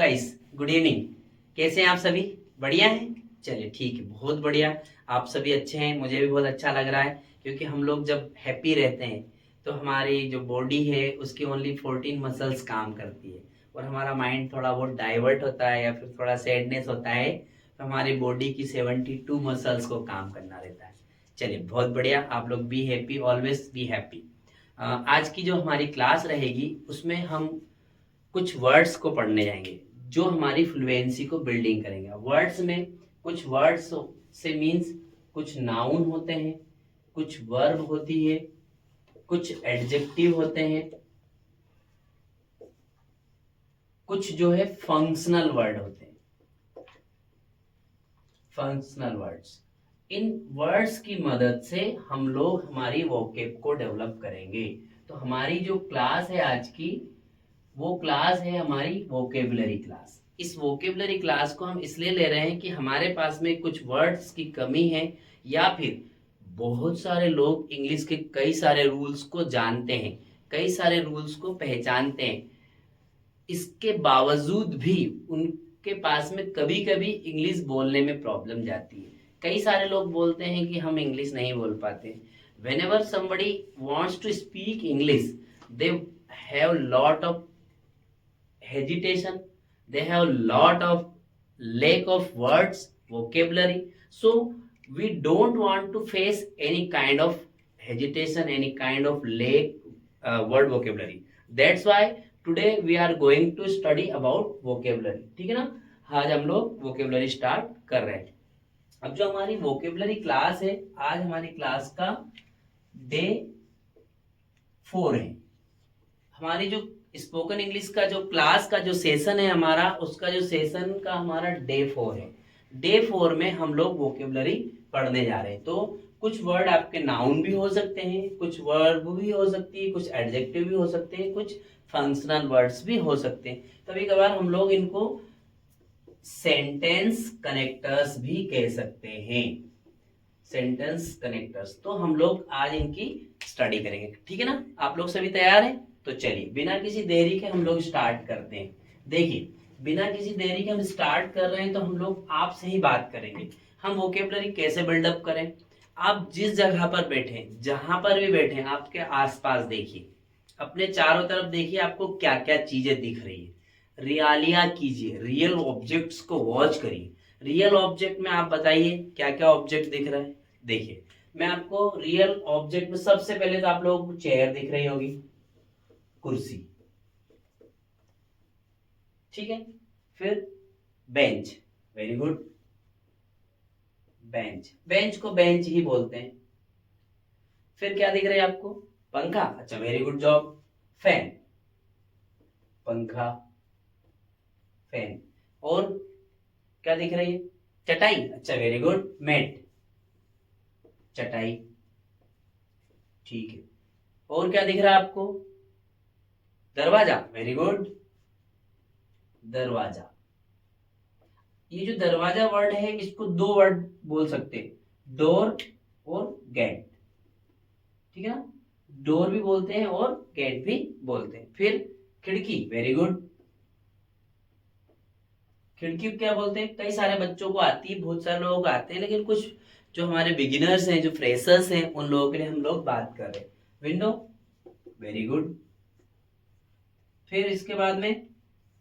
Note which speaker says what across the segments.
Speaker 1: Guys, good evening. कैसे हैं आप सभी? बढ़िया हैं? चलिए ठीक है, बहुत बढ़िया। आप सभी अच्छे हैं, मुझे भी बहुत अच्छा लग रहा है। क्योंकि हम लोग जब हैप्पी रहते हैं तो हमारी जो बॉडी है उसकी ओनली 14 मसल्स काम करती है, और हमारा माइंड थोड़ा बहुत डाइवर्ट होता है या फिर थोड़ा सैडनेस होता है तो हमारी बॉडी की 72 मसल्स को काम करना रहता है। चलिए बहुत बढ़िया, आप लोग be happy, always be happy. आज की जो हमारी क्लास रहेगी उसमें हम कुछ वर्ड्स को पढ़ने जाएंगे जो हमारी फ्लुएंसी को बिल्डिंग करेंगे। वर्ड्स में कुछ वर्ड्स से मीन्स कुछ नाउन होते हैं, कुछ वर्ब होती है, कुछ एडजेक्टिव होते हैं, कुछ जो है फंक्शनल वर्ड होते हैं। फंक्शनल वर्ड्स, इन वर्ड्स की मदद से हम लोग हमारी वोकेब को डेवलप करेंगे। तो हमारी जो क्लास है आज की, वो क्लास है हमारी वोकेबलरी क्लास। इस वोकेबलरी क्लास को हम इसलिए ले रहे हैं कि हमारे पास में कुछ वर्ड्स की कमी है, या फिर बहुत सारे लोग इंग्लिश के कई सारे रूल्स को जानते हैं, कई सारे रूल्स को पहचानते हैं, इसके बावजूद भी उनके पास में कभी कभी इंग्लिश बोलने में प्रॉब्लम जाती है। कई सारे लोग बोलते हैं कि हम इंग्लिश नहीं बोल पाते। whenever somebody wants to speak English, they have lot of hesitation, they have lot of lack of words, vocabulary. So we don't want to face any kind of hesitation, any kind of lack word vocabulary. That's why today we are going to study about vocabulary. ठीक है ना? आज हम लोग vocabulary start कर रहे हैं। अब जो हमारी vocabulary क्लास है, आज हमारी क्लास का डे 4 है। हमारी जो स्पोकन इंग्लिश का जो क्लास का जो सेशन है हमारा, उसका जो सेशन का हमारा डे 4 है। डे 4 में हम लोग वोकेबलरी पढ़ने जा रहे हैं। तो कुछ वर्ड आपके नाउन भी हो सकते हैं, कुछ वर्ब भी हो सकती है, कुछ एडजेक्टिव भी हो सकते हैं, कुछ फंक्शनल वर्ड्स भी हो सकते हैं। कभी कभार हम लोग इनको सेंटेंस कनेक्टर्स भी कह सकते हैं। सेंटेंस कनेक्टर्स, तो हम लोग आज इनकी स्टडी करेंगे। ठीक है ना? आप लोग सभी तैयार हैं? तो चलिए बिना किसी देरी के हम लोग स्टार्ट करते हैं। देखिए, बिना किसी देरी के हम स्टार्ट कर रहे हैं तो हम लोग आपसे ही बात करेंगे। हम वोकेबलरी कैसे बिल्डअप करें? आप जिस जगह पर बैठे, जहां पर भी बैठे, आपके आसपास देखिए, अपने चारों तरफ देखिए, आपको क्या क्या चीजें दिख रही है। रियालिया कीजिए, रियल ऑब्जेक्ट्स को वॉच करिए। रियल ऑब्जेक्ट में आप बताइए क्या क्या ऑब्जेक्ट दिख रहा है। देखिए, मैं आपको रियल ऑब्जेक्ट में सबसे पहले तो आप लोगों को चेयर दिख रही होगी, कुर्सी, ठीक है। फिर bench, very good, bench, bench को बेंच ही बोलते हैं। फिर क्या दिख रहा है आपको? पंखा, अच्छा वेरी गुड जॉब। फैन, पंखा, फैन। और क्या दिख रही है? चटाई, अच्छा वेरी गुड, मैट, चटाई, ठीक है। और क्या दिख रहा है आपको? दरवाजा, वेरी गुड, दरवाजा। ये जो दरवाजा वर्ड है, इसको दो वर्ड बोल सकते हैं, डोर और गेट, ठीक है ना? डोर भी बोलते हैं और गेट भी बोलते हैं। फिर खिड़की, वेरी गुड, खिड़की क्या बोलते हैं? कई सारे बच्चों को आती है, बहुत सारे लोग आते हैं, लेकिन कुछ जो हमारे बिगिनर्स हैं, जो फ्रेशर्स हैं, उन लोगों के लिए हम लोग बात कर रहे हैं। Window, very good. फिर इसके बाद में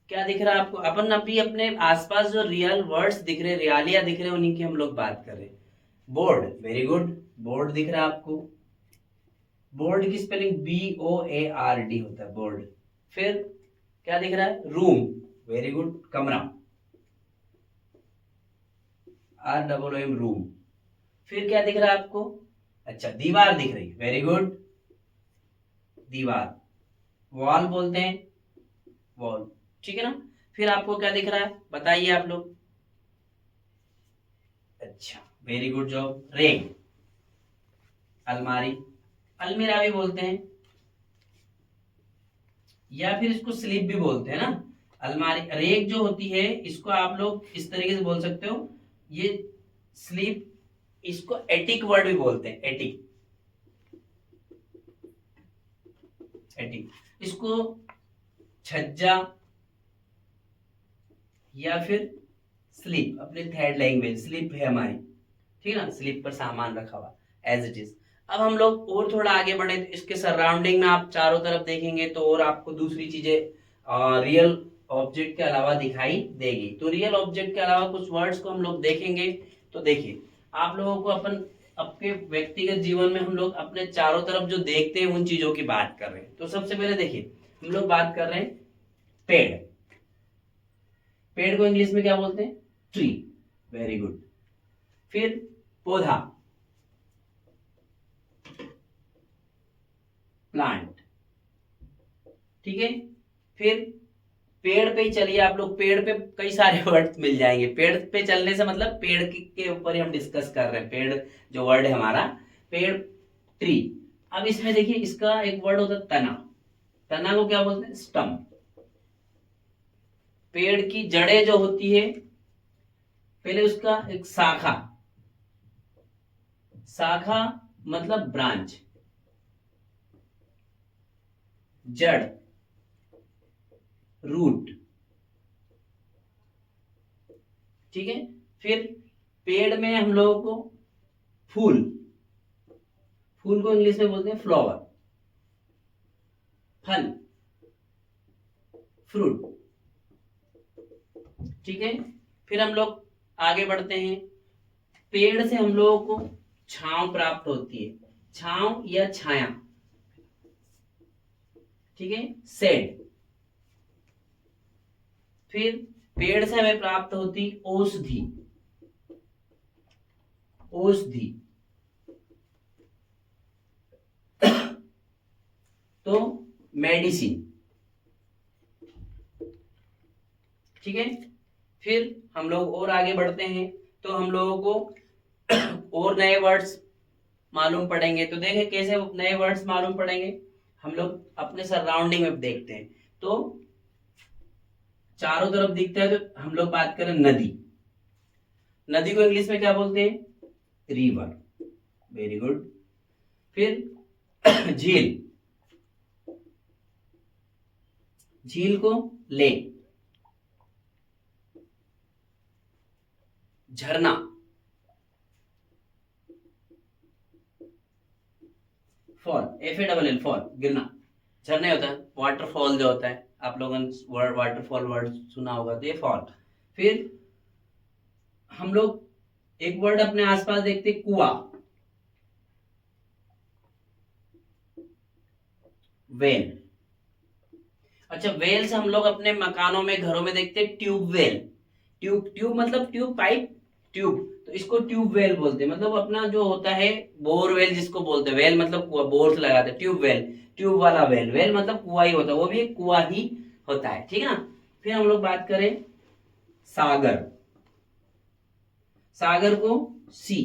Speaker 1: क्या दिख रहा है आपको? अपन अभी अपने आसपास जो रियल वर्ड्स दिख रहे हैं, रियालिया दिख रहे हैं, उन्हीं की हम लोग बात कर रहे हैं। बोर्ड, वेरी गुड, बोर्ड दिख रहा है आपको। बोर्ड की स्पेलिंग BOARD होता है, बोर्ड। फिर क्या दिख रहा है? रूम, वेरी गुड, कमरा, ROOM, रूम। फिर क्या दिख रहा है आपको? अच्छा, दीवार दिख रही, वेरी गुड, दीवार। वॉल बोलते हैं, वॉल, ठीक है ना? फिर आपको क्या दिख रहा है, बताइए आप लोग। अच्छा, वेरी गुड जॉब। रेक, अलमारी, अलमीरा भी बोलते हैं, या फिर इसको स्लिप भी बोलते हैं ना। अलमारी, रेक जो होती है, इसको आप लोग इस तरीके से बोल सकते हो, ये स्लिप, इसको एटिक वर्ड भी बोलते हैं, एटिक, एटिक। इसको छज्जा, या फिर स्लीप, अपनी थर्ड लैंग्वेज स्लीप है हमारी, ठीक है ना, स्लीप पर सामान रखा हुआ एज इट इज। अब हम लोग और थोड़ा आगे बढ़े तो इसके सराउंडिंग में आप चारों तरफ देखेंगे तो और आपको दूसरी चीजें रियल ऑब्जेक्ट के अलावा दिखाई देगी। तो रियल ऑब्जेक्ट के अलावा कुछ वर्ड्स को हम लोग देखेंगे। तो देखिए, आप लोगों को अपन अपने व्यक्तिगत जीवन में हम लोग अपने चारों तरफ जो देखते हैं उन चीजों की बात कर रहे हैं। तो सबसे पहले देखिए, हम लोग बात कर रहे हैं पेड़। पेड़ को इंग्लिश में क्या बोलते हैं? ट्री। Very good. फिर पौधा, प्लांट, ठीक है। फिर पेड़ पे ही चलिए आप लोग, पेड़ पे कई सारे वर्ड मिल जाएंगे। पेड़ पे चलने से मतलब पेड़ के ऊपर ही हम डिस्कस कर रहे हैं। पेड़ जो वर्ड है हमारा, पेड़, ट्री। अब इसमें देखिए, इसका एक वर्ड होता है तना। तना को क्या बोलते हैं? स्टम्प। पेड़ की जड़ें जो होती है, पहले उसका एक शाखा, शाखा मतलब ब्रांच, जड़, रूट, ठीक है। फिर पेड़ में हम लोगों को फूल, फूल को इंग्लिश में बोलते हैं फ्लावर। फल, फ्रूट, ठीक है। फिर हम लोग आगे बढ़ते हैं। पेड़ से हम लोगों को छांव प्राप्त होती है, छांव या छाया, ठीक है, शेड। फिर पेड़ से हमें प्राप्त होती औषधि, औषधि। तो मेडिसिन, ठीक है। फिर हम लोग और आगे बढ़ते हैं तो हम लोगों को और नए वर्ड्स मालूम पड़ेंगे। तो देखें कैसे नए वर्ड्स मालूम पड़ेंगे। हम लोग अपने सराउंडिंग में देखते हैं तो चारों तरफ दिखता है। तो हम लोग बात करें नदी, नदी को इंग्लिश में क्या बोलते हैं? रिवर। Very good. फिर झील, झील को लेक। झरना, फॉल, FALL, फॉल, गिरना। झरने होता है, वाटरफॉल जो होता है, आप लोगों ने वर्ड वाटरफॉल वर्ड सुना होगा, तो ये फॉल। फिर हम लोग एक वर्ड अपने आसपास देखते, कुआ, वेल। अच्छा, वेल से हम लोग अपने मकानों में, घरों में देखते हैं ट्यूब वेल। ट्यूब, ट्यूब मतलब ट्यूब, पाइप, ट्यूब। तो इसको ट्यूब वेल बोलते हैं। मतलब अपना जो होता है बोरवेल जिसको बोलते हैं, वेल मतलब कुआ, बोर से लगाते हैं, ट्यूब वेल, ट्यूब वाला वेल। वेल मतलब कुआ ही होता है, वो भी एक कुआ ही होता है, ठीक है ना। फिर हम लोग बात करें सागर, सागर को सी,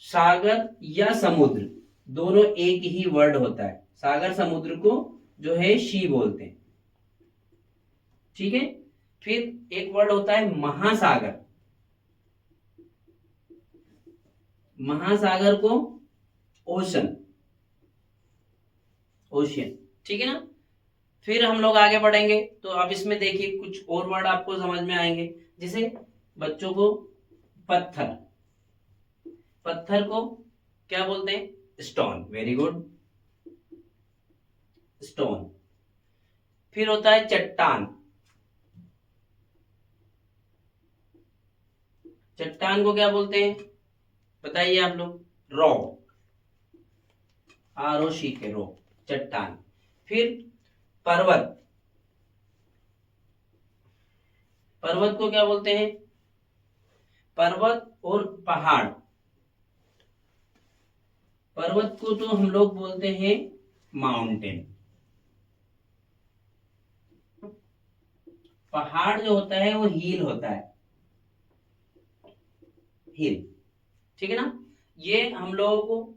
Speaker 1: सागर या समुद्र दोनों एक ही वर्ड होता है। सागर समुद्र को जो है शी बोलते हैं, ठीक है। फिर एक वर्ड होता है महासागर, महासागर को ओशन, ओशियन, ठीक है ना। फिर हम लोग आगे बढ़ेंगे तो अब इसमें देखिए कुछ और वर्ड आपको समझ में आएंगे। जैसे बच्चों को पत्थर, पत्थर को क्या बोलते हैं? स्टोन। Very good, stone. फिर होता है चट्टान, चट्टान को क्या बोलते हैं? बताइए आप लोग। रॉक, ROC के रॉक, चट्टान। फिर पर्वत, पर्वत को क्या बोलते हैं? पर्वत और पहाड़, पर्वत को तो हम लोग बोलते हैं माउंटेन। पहाड़ जो होता है वो हिल होता है, हिल, ठीक है ना। ये हम लोगों को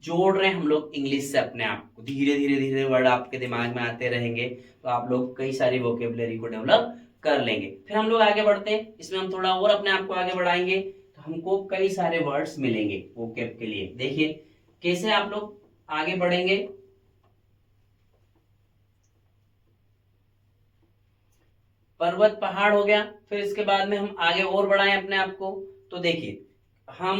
Speaker 1: जोड़ रहे हैं हम लोग इंग्लिश से अपने आप को। धीरे धीरे धीरे वर्ड आपके दिमाग में आते रहेंगे तो आप लोग कई सारी वोकेबलरी को डेवलप कर लेंगे। फिर हम लोग आगे बढ़ते हैं, इसमें हम थोड़ा और अपने आप को आगे बढ़ाएंगे तो हमको कई सारे वर्ड्स मिलेंगे वोकेब के लिए। देखिए कैसे आप लोग आगे बढ़ेंगे। पर्वत पहाड़ हो गया। फिर इसके बाद में हम आगे और बढ़ाएं अपने आप को, तो देखिए हम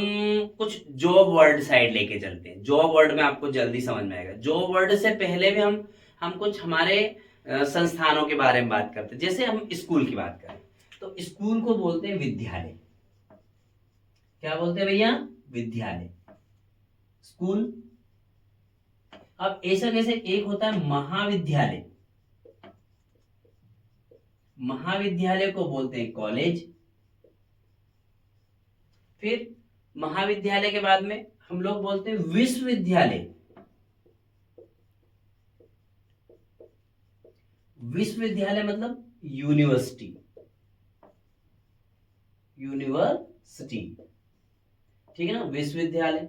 Speaker 1: कुछ जॉब वर्ड साइड लेके चलते हैं। जॉब वर्ड में आपको जल्दी समझ में आएगा। जॉब वर्ड से पहले भी हम कुछ हमारे संस्थानों के बारे में बात करते हैं। जैसे हम स्कूल की बात करें तो स्कूल को बोलते हैं विद्यालय। क्या बोलते हैं भैया? विद्यालय, स्कूल। अब ऐसा कैसे, एक होता है महाविद्यालय, महाविद्यालय को बोलते हैं कॉलेज। फिर महाविद्यालय के बाद में हम लोग बोलते हैं विश्वविद्यालय। विश्वविद्यालय मतलब यूनिवर्सिटी, यूनिवर्सिटी, ठीक है ना, विश्वविद्यालय।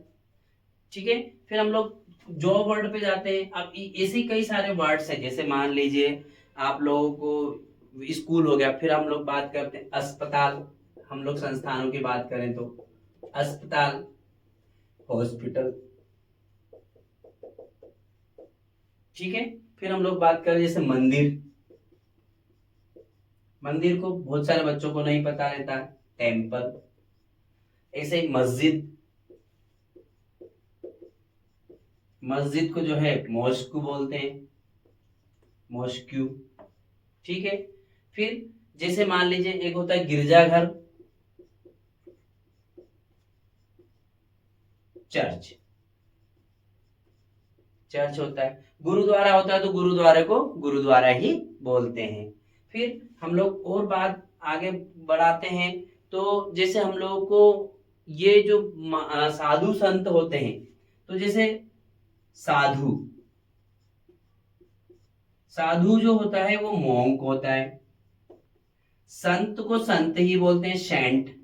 Speaker 1: ठीक है, फिर हम लोग जॉब वर्ड पे जाते हैं। अब ऐसे कई सारे वर्ड्स हैं, जैसे मान लीजिए आप लोगों को स्कूल हो गया। फिर हम लोग बात करते हैं अस्पताल। हम लोग संस्थानों की बात करें तो अस्पताल, हॉस्पिटल, ठीक है। फिर हम लोग बात करें जैसे मंदिर। मंदिर को बहुत सारे बच्चों को नहीं पता रहता, टेम्पल। ऐसे ही मस्जिद, मस्जिद को जो है मॉस्क बोलते हैं, मॉस्क्यू, ठीक है। फिर जैसे मान लीजिए एक होता है गिरजाघर, चर्च, चर्च होता है। गुरुद्वारा होता है तो गुरुद्वारे को गुरुद्वारा ही बोलते हैं। फिर हम लोग और बात आगे बढ़ाते हैं, तो जैसे हम लोगों को ये जो साधु संत होते हैं, तो जैसे साधु, साधु जो होता है वो मॉन्क होता है। संत को संत ही बोलते हैं, सेंट।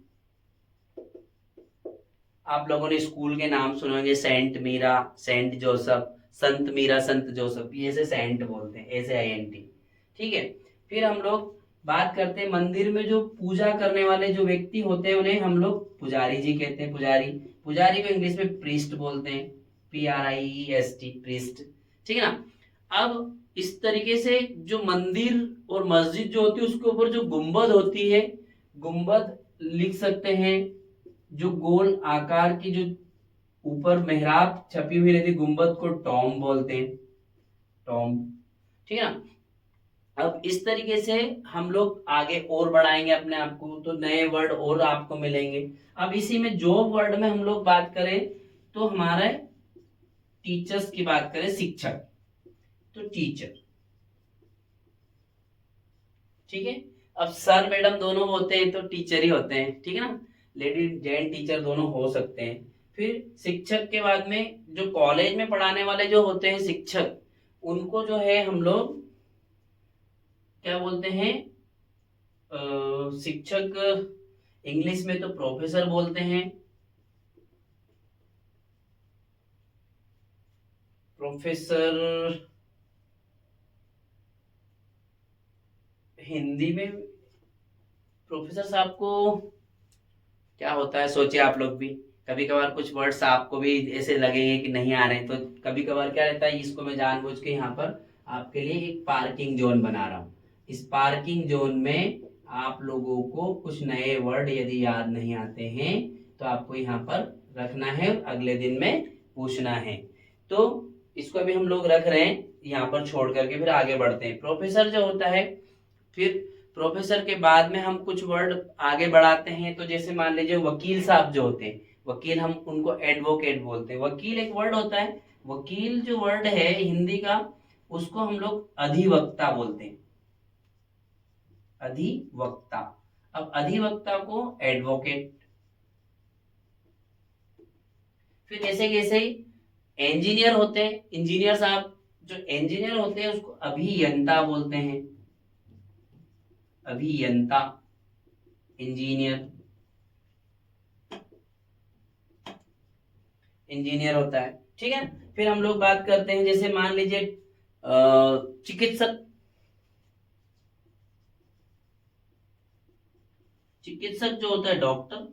Speaker 1: आप लोगों ने स्कूल के नाम सुने होंगे, सेंट मीरा, सेंट जोसेफ, संत मीरा, संत जोसेफ, ये से सेंट बोलते हैं, ऐसे INT, ठीक है। फिर हम लोग बात करते हैं मंदिर में जो पूजा करने वाले जो व्यक्ति होते हैं उन्हें हम लोग पुजारी जी कहते हैं, पुजारी। पुजारी को इंग्लिश में प्रीस्ट बोलते हैं, PRIEST, प्रीस्ट, ठीक है ना। अब इस तरीके से जो मंदिर और मस्जिद जो होती है उसके ऊपर जो गुंबद होती है, गुंबद लिख सकते हैं। जो गोल आकार की जो ऊपर मेहराब छपी हुई रहती गुंबद को टॉम बोलते हैं, टॉम, ठीक है ना। अब इस तरीके से हम लोग आगे और बढ़ाएंगे अपने आप को, तो नए वर्ड और आपको मिलेंगे। अब इसी में जॉब वर्ड में हम लोग बात करें तो हमारे टीचर्स की बात करें, शिक्षक, तो टीचर, ठीक है। अब सर मैडम दोनों होते हैं तो टीचर ही होते हैं, ठीक है ना। लेडी जेंट टीचर दोनों हो सकते हैं। फिर शिक्षक के बाद में जो कॉलेज में पढ़ाने वाले जो होते हैं शिक्षक, उनको जो है हम लोग क्या बोलते हैं? शिक्षक इंग्लिश में तो प्रोफेसर बोलते हैं, प्रोफेसर। हिंदी में प्रोफेसर साहब को क्या होता है, सोचिए आप लोग भी। कभी कभार कुछ वर्ड्स आपको भी ऐसे लगेंगे कि नहीं आ रहे हैं, तो कभी कभार क्या रहता है, इसको मैं जानबूझ के यहाँ पर आपके लिए एक पार्किंग जोन बना रहा हूँ। इस पार्किंग जोन में आप लोगों को कुछ नए वर्ड यदि याद नहीं आते हैं तो आपको यहाँ पर रखना है, अगले दिन में पूछना है। तो इसको अभी हम लोग रख रहे हैं यहाँ पर छोड़ करके, फिर आगे बढ़ते हैं। प्रोफेसर जो होता है, फिर प्रोफेसर के बाद में हम कुछ वर्ड आगे बढ़ाते हैं। तो जैसे मान लीजिए वकील साहब जो होते हैं, वकील हम उनको एडवोकेट बोलते हैं। वकील एक वर्ड होता है, वकील जो वर्ड है हिंदी का, उसको हम लोग अधिवक्ता बोलते हैं, अधिवक्ता। अब अधिवक्ता को एडवोकेट। फिर ऐसे कैसे इंजीनियर होते हैं, इंजीनियर साहब, जो इंजीनियर होते हैं उसको अभियंता बोलते हैं, अभियंता, इंजीनियर, इंजीनियर होता है, ठीक है। फिर हम लोग बात करते हैं, जैसे मान लीजिए चिकित्सक, चिकित्सक जो होता है डॉक्टर,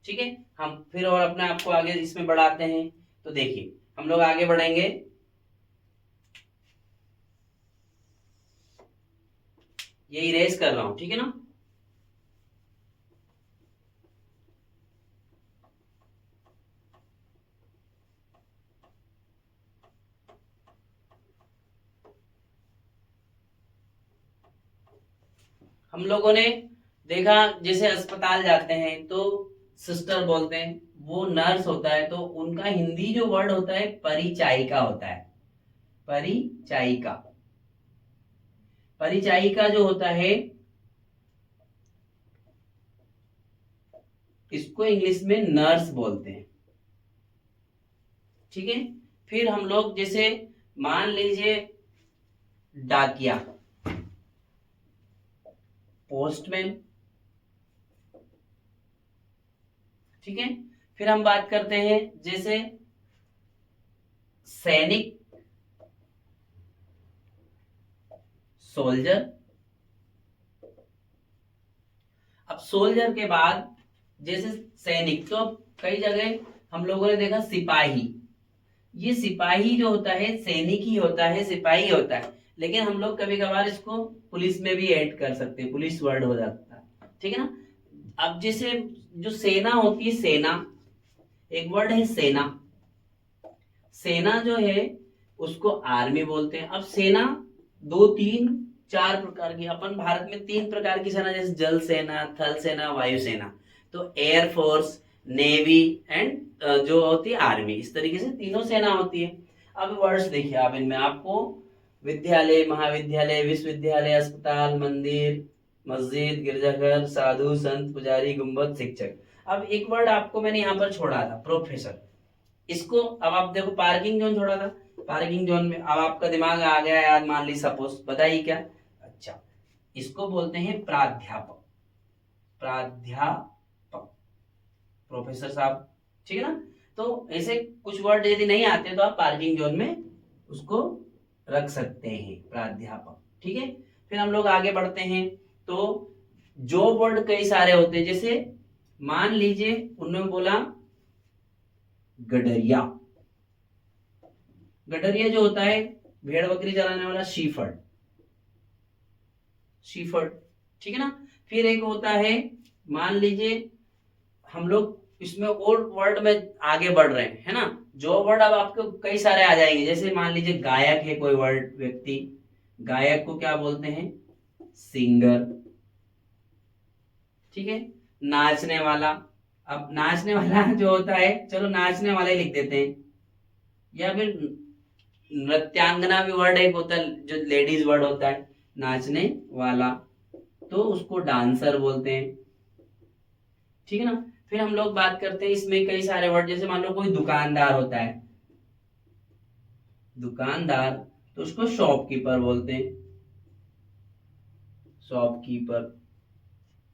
Speaker 1: ठीक है। हम फिर और अपने आप को आगे इसमें बढ़ाते हैं, तो देखिए हम लोग आगे बढ़ेंगे। ये इरेज कर रहा हूं, ठीक है ना। हम लोगों ने देखा जैसे अस्पताल जाते हैं तो सिस्टर बोलते हैं, वो नर्स होता है तो उनका हिंदी जो वर्ड होता है परिचायिका होता है। परिचायिका, परिचायिका जो होता है इसको इंग्लिश में नर्स बोलते हैं, ठीक है। फिर हम लोग जैसे मान लीजिए डाकिया, पोस्टमैन, ठीक है। फिर हम बात करते हैं जैसे सैनिक, सोल्जर। अब सोल्जर के बाद जैसे सैनिक, तो अब कई जगह हम लोगों ने देखा सिपाही। ये सिपाही जो होता है सैनिक ही होता है, सिपाही होता है, लेकिन हम लोग कभी कभार इसको पुलिस में भी ऐड कर सकते हैं, पुलिस वर्ड हो जाता है, ठीक है ना। अब जैसे जो सेना होती है, सेना एक वर्ड है, सेना। सेना जो है उसको आर्मी बोलते हैं। अब सेना दो तीन चार प्रकार की, अपन भारत में तीन प्रकार की सेना, जैसे जल सेना, थल सेना, वायु सेना। तो एयर फोर्स, नेवी एंड जो होती है आर्मी, इस तरीके से तीनों सेना होती है। अब वर्ड्स देखिए आप इनमें, आपको विद्यालय, महाविद्यालय, विश्वविद्यालय, अस्पताल, मंदिर, मस्जिद, गिरजाघर, साधु, संत, पुजारी, गुम्बद, शिक्षक। अब एक वर्ड आपको मैंने यहाँ पर छोड़ा था, प्रोफेसर। इसको अब आप देखो, पार्किंग जोन छोड़ा था, पार्किंग जोन में अब आपका दिमाग आ गया याद, मान ली सपोज, बताइए क्या। अच्छा, इसको बोलते हैं प्राध्यापक, प्राध्यापक, प्रोफेसर साहब, ठीक है ना। तो ऐसे कुछ वर्ड यदि नहीं आते तो आप पार्किंग जोन में उसको रख सकते हैं, प्राध्यापक, ठीक है। फिर हम लोग आगे बढ़ते हैं, तो जो वर्ड कई सारे होते हैं, जैसे मान लीजिए उन्होंने बोला गडरिया। गडरिया जो होता है भेड़ बकरी चराने वाला, शीफर्ड, शीफर्ड, ठीक है ना। फिर एक होता है, मान लीजिए हम लोग इसमें और वर्ड में आगे बढ़ रहे हैं, है ना। जो वर्ड अब आपको कई सारे आ जाएंगे, जैसे मान लीजिए गायक है कोई वर्ड, व्यक्ति, गायक को क्या बोलते हैं, सिंगर, ठीक है। नाचने वाला, अब नाचने वाला जो होता है, चलो नाचने वाला ही लिख देते हैं। या फिर नृत्यांगना भी वर्ड एक होता है, जो लेडीज वर्ड होता है, नाचने वाला, तो उसको डांसर बोलते हैं, ठीक है ना। फिर हम लोग बात करते हैं इसमें कई सारे वर्ड, जैसे मान लो कोई दुकानदार होता है, दुकानदार, तो उसको शॉपकीपर बोलते हैं, शॉपकीपर,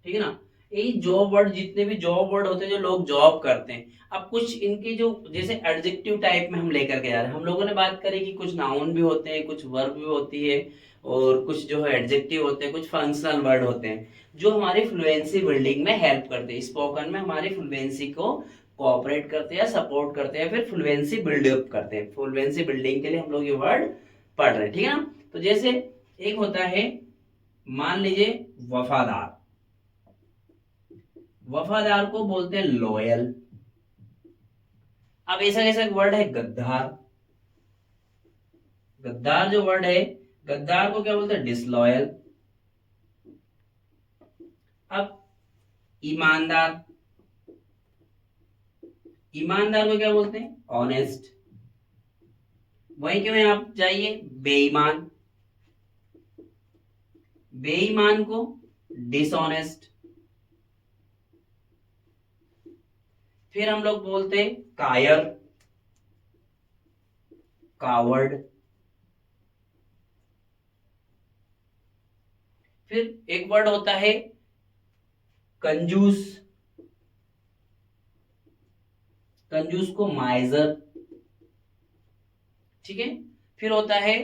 Speaker 1: ठीक है ना। यही जॉब वर्ड, जितने भी जॉब वर्ड होते हैं जो लोग जॉब करते हैं। अब कुछ इनके जो जैसे एडजेक्टिव टाइप में हम लेकर के जा रहे हैं, हम लोगों ने बात करी कि कुछ नाउन भी होते हैं, कुछ वर्ब भी होती है, और कुछ जो है एडजेक्टिव होते हैं, कुछ फंक्शनल वर्ड होते हैं, जो हमारी फ्लुएंसी बिल्डिंग में हेल्प करते हैं, स्पोकन में हमारी फ्लुएंसी को कोऑपरेट करते हैं, सपोर्ट करते हैं, फिर फ्लुएंसी बिल्डअप करते हैं। फ्लुएंसी बिल्डिंग के लिए हम लोग ये वर्ड पढ़ रहे हैं, ठीक है ना। तो जैसे एक होता है, मान लीजिए वफादार, वफादार को बोलते हैं लॉयल। अब ऐसा कैसा वर्ड है, गद्दार, गद्दार जो वर्ड है, गद्दार को क्या बोलते हैं, डिसलॉयल। अब ईमानदार, ईमानदार को क्या बोलते हैं, ऑनेस्ट। वही क्यों है, आप जाइए, बेईमान, बेईमान को डिसऑनेस्ट। फिर हम लोग बोलते हैं कायर, कावर्ड। फिर एक वर्ड होता है कंजूस, कंजूस को माइजर, ठीक है। फिर होता है,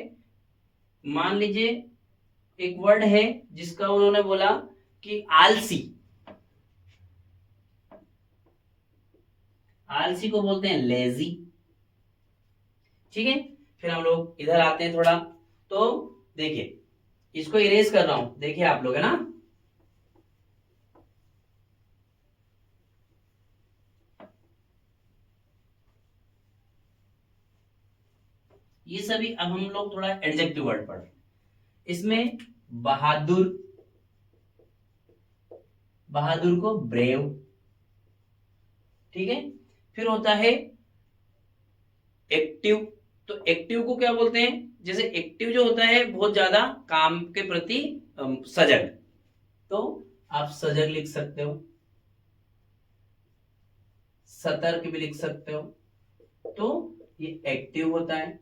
Speaker 1: मान लीजिए एक वर्ड है जिसका उन्होंने बोला कि आलसी, आलसी को बोलते हैं लेजी, ठीक है। फिर हम लोग इधर आते हैं थोड़ा, तो देखिए इसको इरेज कर रहा हूं, देखिए आप लोग, है ना। ये सभी, अब हम लोग थोड़ा एडजेक्टिव वर्ड पढ़, इसमें बहादुर, बहादुर को ब्रेव, ठीक है। फिर होता है एक्टिव, तो एक्टिव को क्या बोलते हैं, जैसे एक्टिव जो होता है बहुत ज्यादा काम के प्रति सजग, तो आप सजग लिख सकते हो, सतर्क भी लिख सकते हो, तो ये एक्टिव होता है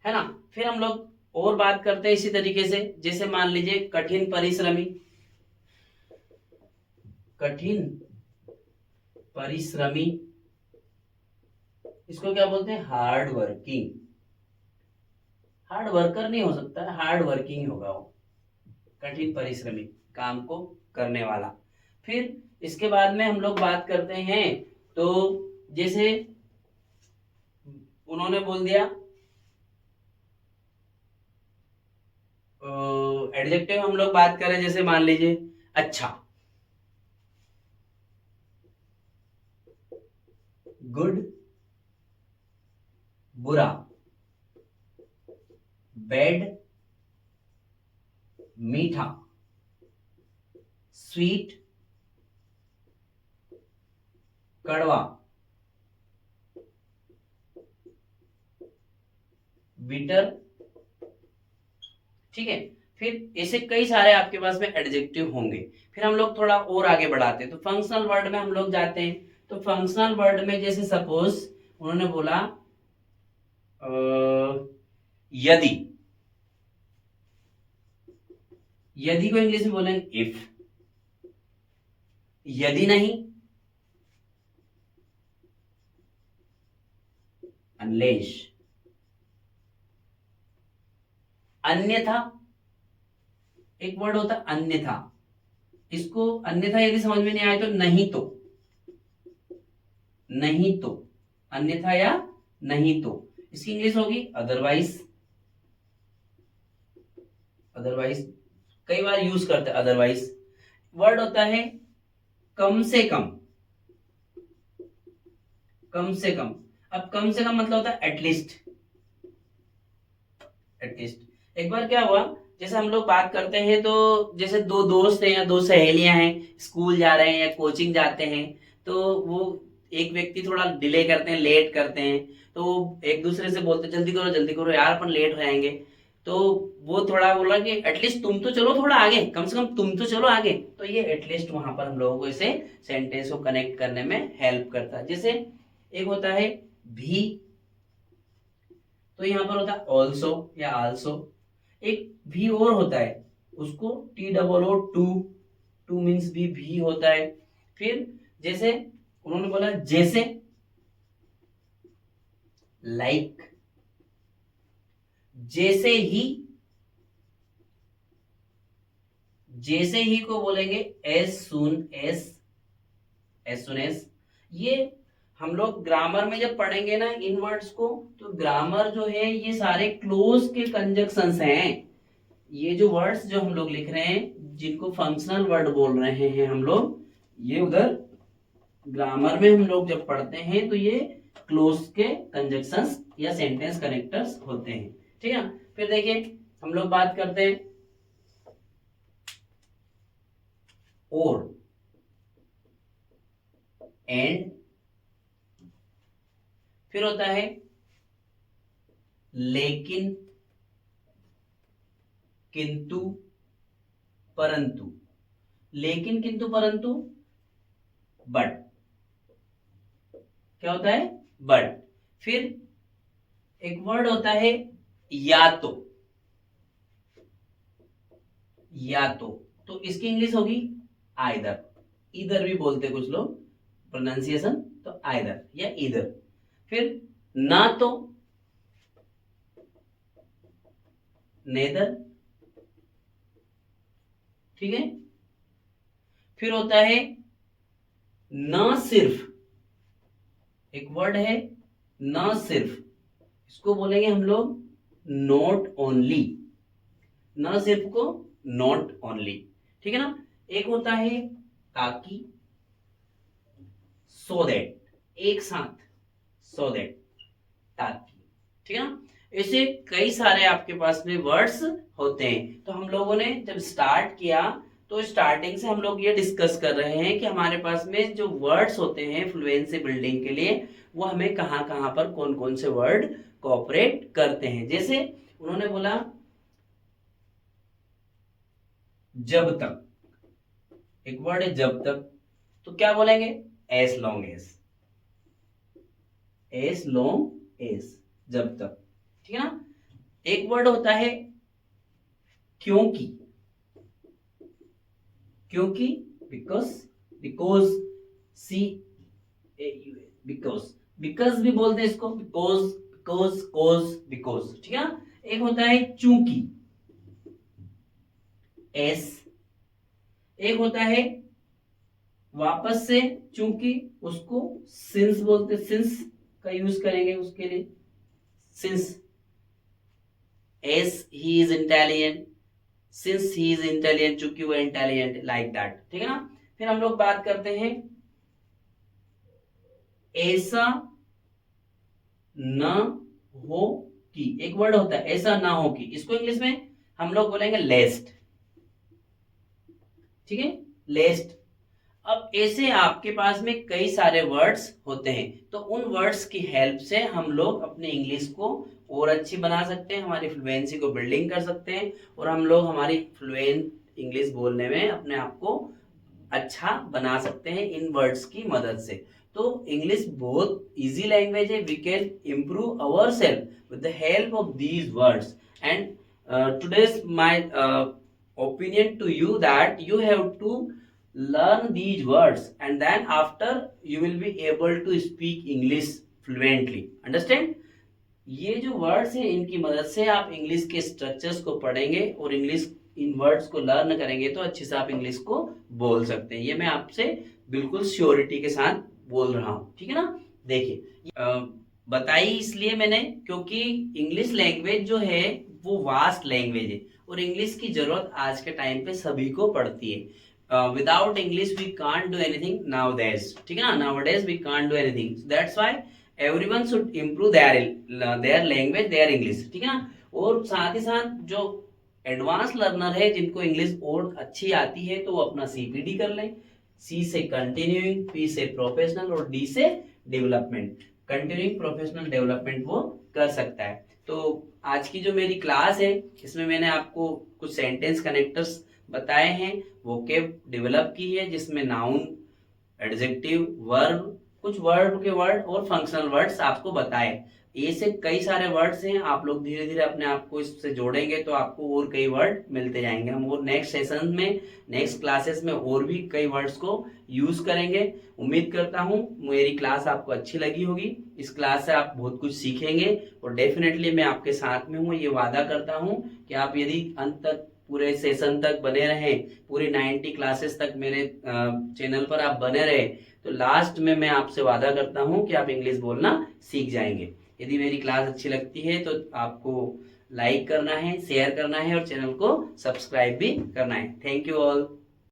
Speaker 1: ना। फिर हम लोग और बात करते हैं इसी तरीके से, जैसे मान लीजिए कठिन परिश्रमी, कठिन परिश्रमी, इसको क्या बोलते हैं, हार्ड वर्किंग, हार्ड वर्कर नहीं हो सकता, हार्ड वर्किंग होगा वो, कठिन परिश्रमी, काम को करने वाला। फिर इसके बाद में हम लोग बात करते हैं, तो जैसे उन्होंने बोल दिया एडजेक्टिव, हम लोग बात करें जैसे मान लीजिए अच्छा, गुड, बुरा, बैड, मीठा, स्वीट, कड़वा, बिटर, ठीक है। फिर ऐसे कई सारे आपके पास में एडजेक्टिव होंगे। फिर हम लोग थोड़ा और आगे बढ़ाते हैं, तो फंक्शनल वर्ड में हम लोग जाते हैं। तो फंक्शनल वर्ड में जैसे सपोज उन्होंने बोला यदि, यदि को इंग्लिश में बोलेंगे इफ, यदि नहीं अनलेस, अन्यथा, एक वर्ड होता है अन्यथा, इसको अन्यथा यदि समझ में नहीं आए तो नहीं तो, नहीं तो, अन्यथा या नहीं तो, इसकी इंग्लिश होगी अदरवाइज, अदरवाइज कई बार यूज करते हैं अदरवाइज। वर्ड होता है कम से कम, कम से कम, अब कम से कम मतलब होता है एटलीस्ट, एटलीस्ट। एक बार क्या हुआ, जैसे हम लोग बात करते हैं तो जैसे दो दोस्त हैं या दो सहेलियां हैं, स्कूल जा रहे हैं या कोचिंग जाते हैं, तो वो एक व्यक्ति थोड़ा डिले करते हैं, लेट करते हैं, तो वो एक दूसरे से बोलते जल्दी करो यार अपन लेट हो जाएंगे। तो वो थोड़ा बोला कि एटलीस्ट तुम तो चलो थोड़ा आगे, कम से कम तुम तो चलो आगे, तो ये एटलीस्ट वहां पर हम लोगों को इसे सेंटेंस को कनेक्ट करने में हेल्प करता है। जैसे एक होता है भी, तो यहाँ पर होता है ऑल्सो या आल्सो। एक भी और होता है, उसको T double O too, too means भी होता है। फिर जैसे उन्होंने बोला जैसे, लाइक, जैसे ही, जैसे ही को बोलेंगे as soon as, as soon as. ये हम लोग ग्रामर में जब पढ़ेंगे ना इन वर्ड्स को, तो ग्रामर जो है ये सारे क्लोज के कंजक्शंस हैं। ये जो वर्ड्स जो हम लोग लिख रहे हैं, जिनको फंक्शनल वर्ड बोल रहे हैं हम लोग, ये उधर ग्रामर में हम लोग जब पढ़ते हैं तो ये क्लोज के कंजक्शंस या सेंटेंस कनेक्टर्स होते हैं, ठीक है। फिर देखिए हम लोग बात करते हैं और, एंड, फिर होता है लेकिन, किंतु, परंतु, लेकिन किंतु परंतु, बट, क्या होता है बट। फिर एक वर्ड होता है या तो, या तो इसकी इंग्लिश होगी आइदर, इधर भी बोलते कुछ लोग, प्रोनाउंसिएशन तो आइदर या इधर। फिर ना तो, नेदर, ठीक है। फिर होता है ना सिर्फ, एक वर्ड है ना सिर्फ, इसको बोलेंगे हम लोग नॉट ओनली, न सिर्फ को, नॉट ओनली, ठीक है ना। एक होता है ताकि, सो दैट, एक साथ, सो दैट, ताकि, ठीक है ना। ऐसे कई सारे आपके पास में वर्ड्स होते हैं। तो हम लोगों ने जब स्टार्ट किया तो स्टार्टिंग से हम लोग ये डिस्कस कर रहे हैं कि हमारे पास में जो वर्ड्स होते हैं फ्लुएंसी बिल्डिंग के लिए, वो हमें कहाँ कहाँ पर कौन कौन से वर्ड कोऑपरेट करते हैं। जैसे उन्होंने बोला जब तक, एक वर्ड है जब तक, तो क्या बोलेंगे, S long S, S long S, जब तक, ठीक है ना। एक वर्ड होता है क्योंकि, क्योंकि, because, because, C A U, because, because भी बोलते हैं इसको, बिकॉज, बिकॉज, कॉज, बिकॉज, ठीक है ना। एक होता है चूंकि, एस। एक होता है वापस से, चूंकि, उसको सिंस बोलते, सिंस का यूज करेंगे उसके लिए, since, S he is intelligent, since he is intelligent, चूंकि वो इंटेलिजेंट, लाइक दैट, ठीक है ना। फिर हम लोग बात करते हैं ऐसा न हो कि, एक वर्ड होता है ऐसा ना हो कि, इसको इंग्लिश में हम लोग बोलेंगे लेस्ट, ठीक है, लेस्ट। अब ऐसे आपके पास में कई सारे वर्ड्स होते हैं, तो उन वर्ड्स की हेल्प से हम लोग अपने इंग्लिश को और अच्छी बना सकते हैं, हमारी फ्लुएंसी को बिल्डिंग कर सकते हैं, और हम लोग हमारी फ्लुएंट इंग्लिश बोलने में अपने आप को अच्छा बना सकते हैं इन वर्ड्स की मदद से। तो इंग्लिश बहुत इजी लैंग्वेज है, we can improve our self with the help of these words. And today's my opinion to you that you have to learn these words, and then after you will be able to speak English fluently, understand। ये जो words हैं इनकी मदद से आप English के structures को पढ़ेंगे और इंग्लिश इन वर्ड्स को लर्न करेंगे तो अच्छे से आप इंग्लिश को बोल सकते हैं। ये मैं आपसे बिल्कुल श्योरिटी के साथ बोल रहा हूँ, ठीक है ना। देखिए बताई इसलिए मैंने क्योंकि इंग्लिश लैंग्वेज जो है वो वास्ट लैंग्वेज है, और इंग्लिश की जरूरत आज के टाइम पे सभी को पड़ती है। Without English we can't do anything nowadays, ठीक है ना, nowadays we can't do anything, that's why everyone should improve their language, their English, ठीक है ना। और साथ ही साथ जो एडवांस लर्नर है जिनको इंग्लिश और अच्छी आती है तो वो अपना सीपीडी कर लें, सी से कंटिन्यूइंग, पी से प्रोफेशनल और डी से डेवलपमेंट, कंटिन्यूइंग प्रोफेशनल डेवलपमेंट वो कर सकता है। तो आज की जो मेरी क्लास है इसमें मैंने आपको कुछ सेंटेंस कनेक्टर्स बताए हैं, वोकेब डेवलप की है जिसमें नाउन, एडजेक्टिव, वर्ब, कुछ वर्ब के वर्ड और फंक्शनल वर्ड्स आपको बताए। ऐसे कई सारे वर्ड्स हैं, आप लोग धीरे धीरे अपने आप को इससे जोड़ेंगे तो आपको और कई वर्ड मिलते जाएंगे। हम और नेक्स्ट सेशन में, नेक्स्ट क्लासेस में और भी कई वर्ड्स को यूज करेंगे। उम्मीद करता हूँ मेरी क्लास आपको अच्छी लगी होगी, इस क्लास से आप बहुत कुछ सीखेंगे और डेफिनेटली मैं आपके साथ में हूँ, ये वादा करता हूँ कि आप यदि अंत तक, पूरे सेशन तक बने रहें, पूरी 90 क्लासेस तक मेरे चैनल पर आप बने रहे, तो लास्ट में मैं आपसे वादा करता हूं कि आप इंग्लिश बोलना सीख जाएंगे। यदि मेरी क्लास अच्छी लगती है तो आपको लाइक करना है, शेयर करना है और चैनल को सब्सक्राइब भी करना है। Thank you all.